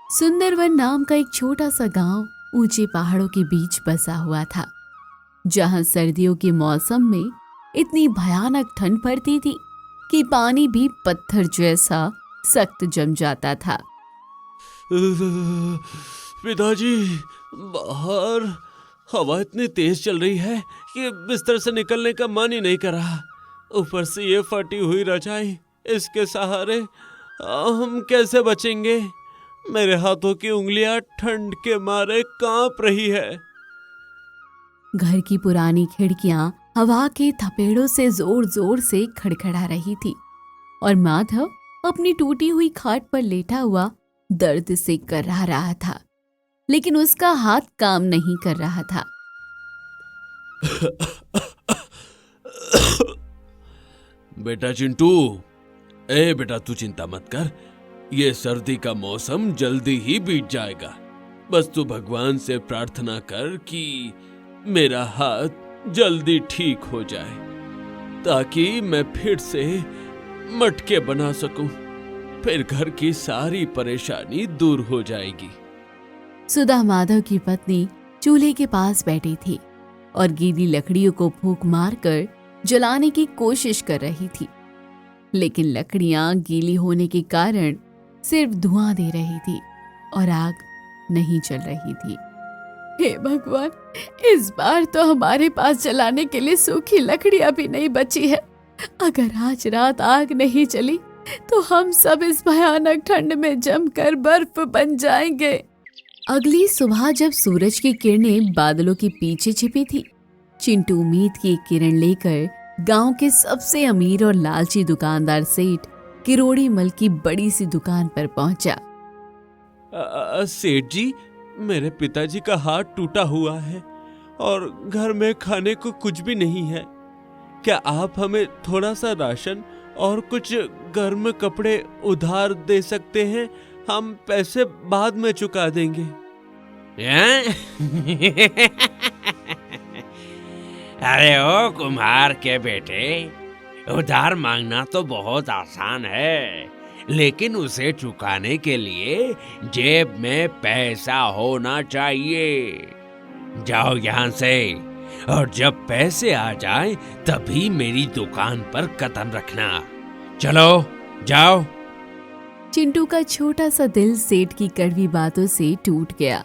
सुंदरवन नाम का एक छोटा सा गांव ऊंचे पहाड़ों के बीच बसा हुआ था, जहां सर्दियों के मौसम में इतनी भयानक ठंड पड़ती थी कि पानी भी पत्थर जैसा सख्त जम जाता था। पिताजी, बाहर हवा इतनी तेज चल रही है कि बिस्तर से निकलने का मन ही नहीं कर रहा। ऊपर से ये फटी हुई रजाई, इसके सहारे हम कैसे बचेंगे? मेरे हाथों की उंगलियां ठंड के मारे कांप रही है। घर की पुरानी खिड़कियां हवा के थपेड़ों से जोर जोर से खड़खड़ा रही थी और माधव अपनी टूटी हुई खाट पर लेटा हुआ दर्द से कराह रहा था, लेकिन उसका हाथ काम नहीं कर रहा था। बेटा चिंटू, बेटा तू चिंता मत कर, ये सर्दी का मौसम जल्दी ही बीत जाएगा। बस तू भगवान से प्रार्थना कर कि मेरा हाथ जल्दी ठीक हो जाए, ताकि मैं फिर से मटके बना सकूं। फिर घर की सारी परेशानी दूर हो जाएगी। सुधा माधव की पत्नी चूल्हे के पास बैठी थी और गीली लकड़ियों को फूंक मारकर जलाने की कोशिश कर रही थी, लेकिन लकड़ियां गीली होने के कारण सिर्फ धुआं दे रही थी और आग नहीं जल रही थी। हे भगवान, इस बार तो हमारे पास जलाने के लिए सूखी लकड़ियां भी नहीं बची है। अगर आज रात आग नहीं चली तो हम सब इस भयानक ठंड में जमकर बर्फ बन जाएंगे। अगली सुबह जब सूरज की किरणें बादलों के पीछे छिपी थी, चिंटू उम्मीद की एक किरण लेकर गांव के सबसे अमीर और लालची दुकानदार सेठ किरोड़ी मल की बड़ी सी दुकान पर पहुंचा। सेठ जी, मेरे पिताजी का हाथ टूटा हुआ है और घर में खाने को कुछ भी नहीं है। क्या आप हमें थोड़ा सा राशन और कुछ गर्म कपड़े उधार दे सकते हैं? हम पैसे बाद में चुका देंगे। अरे ओ कुम्हार के बेटे, उधार मांगना तो बहुत आसान है, लेकिन उसे चुकाने के लिए जेब में पैसा होना चाहिए। जाओ यहाँ से, और जब पैसे आ जाए तभी मेरी दुकान पर कदम रखना। चलो जाओ। चिंटू का छोटा सा दिल सेठ की कड़वी बातों से टूट गया।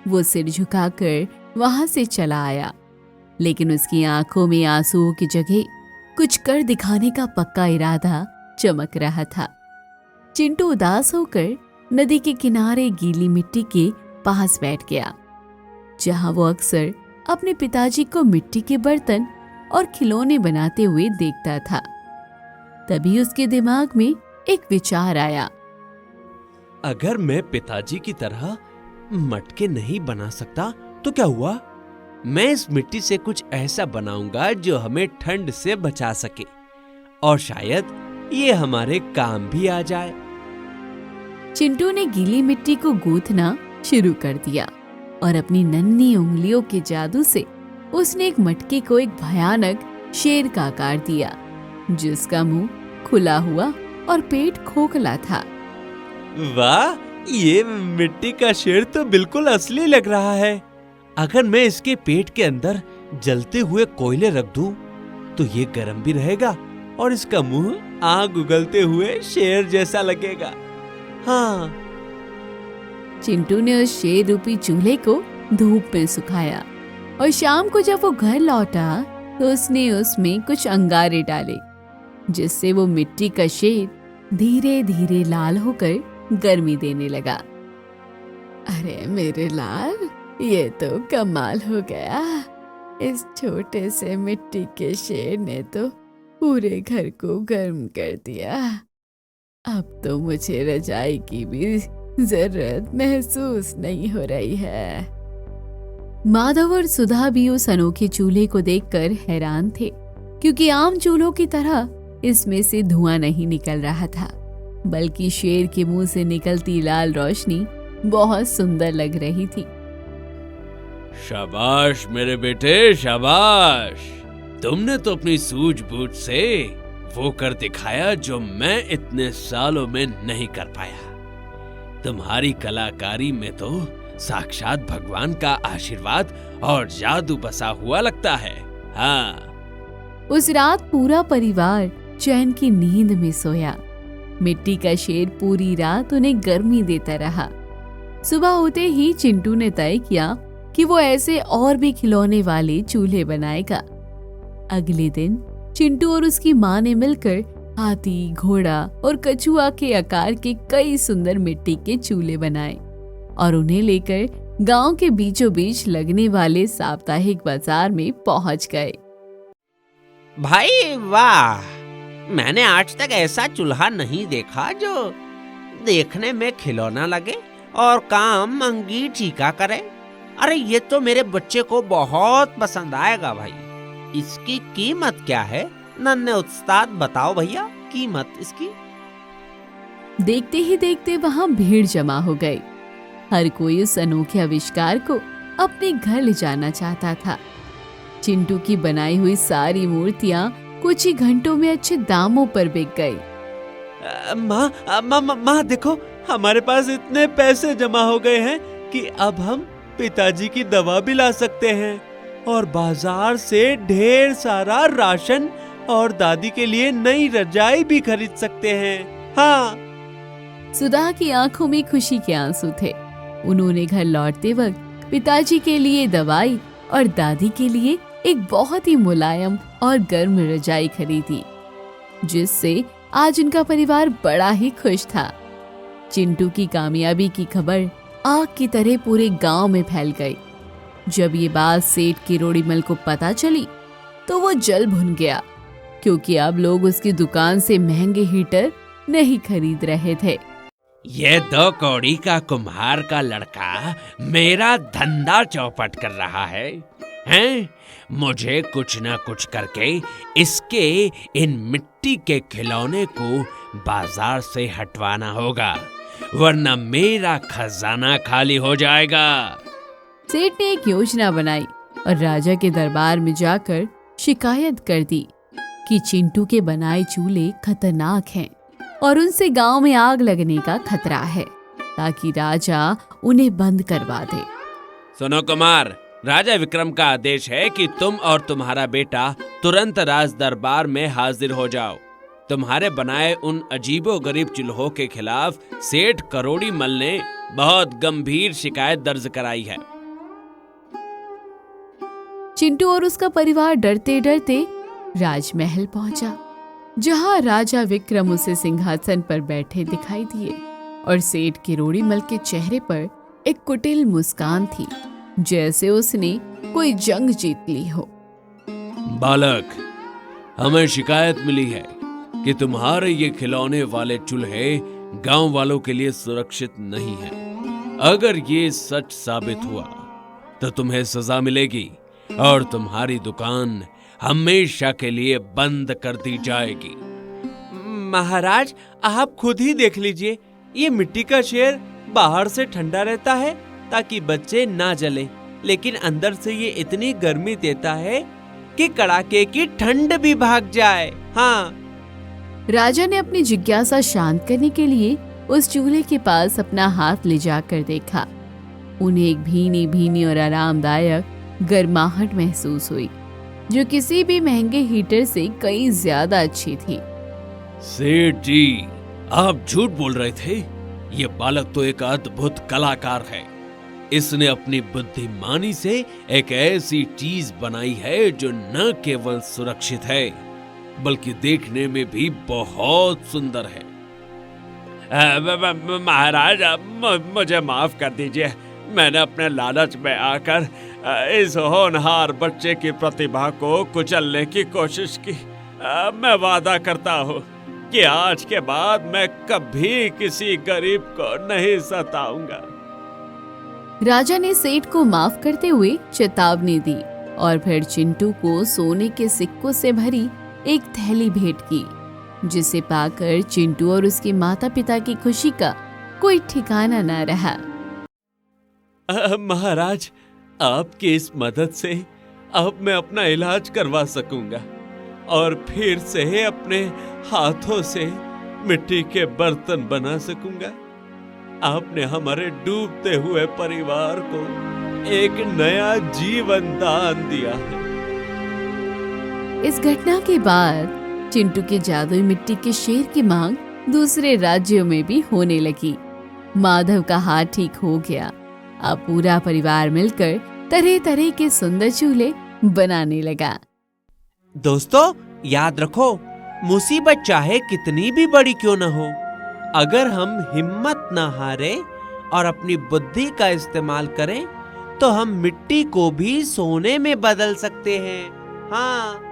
वो सिर झुकाकर वहां से चला आया, लेकिन उसकी आंखों में आंसुओं की जगह कुछ कर दिखाने का पक्का इरादा चमक रहा था। चिंटू उदास होकर नदी के किनारे गीली मिट्टी के पास बैठ गया, जहां वो अक्सर अपने पिताजी को मिट्टी के बर्तन और खिलौने बनाते हुए देखता था। तभी उसके दिमाग में एक विचार आया। अगर मैं पिताजी की तरह मटके नहीं बना सकता तो क्या हुआ? मैं इस मिट्टी से कुछ ऐसा बनाऊंगा जो हमें ठंड से बचा सके, और शायद ये हमारे काम भी आ जाए। चिंटू ने गीली मिट्टी को गूंथना शुरू कर दिया और अपनी नन्ही उंगलियों के जादू से उसने एक मटके को एक भयानक शेर का आकार दिया, जिसका मुंह खुला हुआ और पेट खोखला था। वाह, ये मिट्टी का शेर तो बिल्कुल असली लग रहा है। अगर मैं इसके पेट के अंदर जलते हुए कोयले रख दूं, तो ये गर्म भी रहेगा और इसका मुंह आग उगलते हुए शेर जैसा लगेगा। हाँ। चिंटू ने उस शेर रूपी चूल्हे को धूप में सुखाया और शाम को जब वो घर लौटा तो उसने उसमें कुछ अंगारे डाले, जिससे वो मिट्टी का शेर धीरे धीरे लाल होकर गर्मी देने लगा। अरे मेरे लाल, ये तो कमाल हो गया। इस छोटे से मिट्टी के शेर ने तो पूरे घर को गर्म कर दिया। अब तो मुझे रजाई की भी जरूरत महसूस नहीं हो रही है। माधव और सुधा भी उस अनोखे चूल्हे को देखकर हैरान थे, क्योंकि आम चूल्हों की तरह इसमें से धुआं नहीं निकल रहा था, बल्कि शेर के मुंह से निकलती लाल रोशनी बहुत सुंदर लग रही थी। शाबाश मेरे बेटे, शाबाश। तुमने तो अपनी सूझबूझ से वो कर दिखाया जो मैं इतने सालों में नहीं कर पाया। तुम्हारी कलाकारी में तो साक्षात भगवान का आशीर्वाद और जादू बसा हुआ लगता है। हाँ। उस रात पूरा परिवार चैन की नींद में सोया। मिट्टी का शेर पूरी रात उन्हें गर्मी देता रहा। सुबह होते ही चिंटू ने तय किया कि वो ऐसे और भी खिलौने वाले चूल्हे बनाएगा। अगले दिन चिंटू और उसकी माँ ने मिलकर हाथी, घोड़ा और कछुआ के आकार के कई सुंदर मिट्टी के चूल्हे बनाए और उन्हें लेकर गांव के बीचों बीच लगने वाले साप्ताहिक बाजार में पहुंच गए। भाई वाह, मैंने आज तक ऐसा चूल्हा नहीं देखा जो देखने में खिलौना लगे और काम अंगीठी का करे। अरे ये तो मेरे बच्चे को बहुत पसंद आएगा भाई। इसकी कीमत क्या है? नन्हे उस्ताद बताओ भैया, कीमत इसकी। देखते ही देखते वहां भीड़ जमा हो गई। हर कोई उस अनोखे आविष्कार को अपने घर ले जाना चाहता था। चिंटू की बनाई हुई सारी मूर्तियां कुछ ही घंटों में अच्छे दामों पर बिक गई। माँ देखो, हमारे पास इतने पैसे जमा हो गए हैं कि अब हम पिताजी की दवा भी ला सकते हैं और बाजार से ढेर सारा राशन और दादी के लिए नई रजाई भी खरीद सकते हैं। हाँ। सुधा की आंखों में खुशी के आंसू थे। उन्होंने घर लौटते वक्त पिताजी के लिए दवाई और दादी के लिए एक बहुत ही मुलायम और गर्म रजाई खरीदी, जिससे आज उनका परिवार बड़ा ही खुश था। चिंटू की कामयाबी की खबर आग की तरह पूरे गांव में फैल गई। जब ये बात सेठ किरोड़ीमल को पता चली तो वो जल भुन गया, क्योंकि अब लोग उसकी दुकान से महंगे हीटर नहीं खरीद रहे थे। ये 2 कौड़ी का कुम्हार का लड़का मेरा धंधा चौपट कर रहा है, हैं? मुझे कुछ ना कुछ करके इसके इन मिट्टी के खिलौने को बाजार से हटवाना होगा, वरना मेरा खजाना खाली हो जाएगा। सेठ ने एक योजना बनाई और राजा के दरबार में जाकर शिकायत कर दी कि चिंटू के बनाए चूल्हे खतरनाक हैं और उनसे गांव में आग लगने का खतरा है, ताकि राजा उन्हें बंद करवा दे। सुनो कुमार, राजा विक्रम का आदेश है कि तुम और तुम्हारा बेटा तुरंत राज दरबार में हाजिर हो जाओ। तुम्हारे बनाए उन अजीबोगरीब चूल्हों के खिलाफ सेठ करोड़ीमल ने बहुत गंभीर शिकायत दर्ज कराई है। चिंटू और उसका परिवार डरते डरते राजमहल पहुंचा, जहां राजा विक्रम उसे सिंहासन पर बैठे दिखाई दिए और सेठ किरोड़ीमल के चेहरे पर एक कुटिल मुस्कान थी, जैसे उसने कोई जंग जीत ली हो। बालक, हमें शिकायत मिली है कि तुम्हारे ये खिलौने वाले चूल्हे गांव वालों के लिए सुरक्षित नहीं हैं। अगर ये सच साबित हुआ तो तुम्हें सजा मिलेगी और तुम्हारी दुकान हमेशा के लिए बंद कर दी जाएगी। महाराज, आप खुद ही देख लीजिए, ये मिट्टी का शेर बाहर से ठंडा रहता है ताकि बच्चे ना जले, लेकिन अंदर से ये इतनी गर्मी देता है कि कड़ाके की ठंड भी भाग जाए। हाँ। राजा ने अपनी जिज्ञासा शांत करने के लिए उस चूल्हे के पास अपना हाथ ले जाकर देखा। उन्हें एक भीनी भीनी और आरामदायक गर्माहट महसूस हुई, जो किसी भी महंगे हीटर से कई ज्यादा अच्छी थी। सेठ जी, आप झूठ बोल रहे थे। ये बालक तो एक अद्भुत कलाकार है। इसने अपनी बुद्धिमानी से एक ऐसी चीज बनाई है जो न केवल सुरक्षित है बल्कि देखने में भी बहुत सुंदर है। महाराज, मुझे माफ कर दीजिए। मैंने अपने लालच में आकर इस होनहार बच्चे की प्रतिभा को कुचलने की कोशिश की। मैं वादा करता हूँ कि आज के बाद मैं कभी किसी गरीब को नहीं सताऊंगा। राजा ने सेठ को माफ करते हुए चेतावनी दी और फिर चिंटू को सोने के सिक्कों से भरी एक थैली भेंट की, जिसे पाकर चिंटू और उसके माता पिता की खुशी का कोई ठिकाना न रहा। महाराज, आपकी इस मदद से अब मैं अपना इलाज करवा सकूंगा और फिर से अपने हाथों से मिट्टी के बर्तन बना सकूंगा। आपने हमारे डूबते हुए परिवार को एक नया जीवन दान दिया है। इस घटना के बाद चिंटू के जादुई मिट्टी के शेर की मांग दूसरे राज्यों में भी होने लगी। माधव का हाथ ठीक हो गया। अब पूरा परिवार मिलकर तरह तरह के सुंदर चूल्हे बनाने लगा। दोस्तों, याद रखो, मुसीबत चाहे कितनी भी बड़ी क्यों न हो, अगर हम हिम्मत न हारे और अपनी बुद्धि का इस्तेमाल करें तो हम मिट्टी को भी सोने में बदल सकते हैं। हाँ।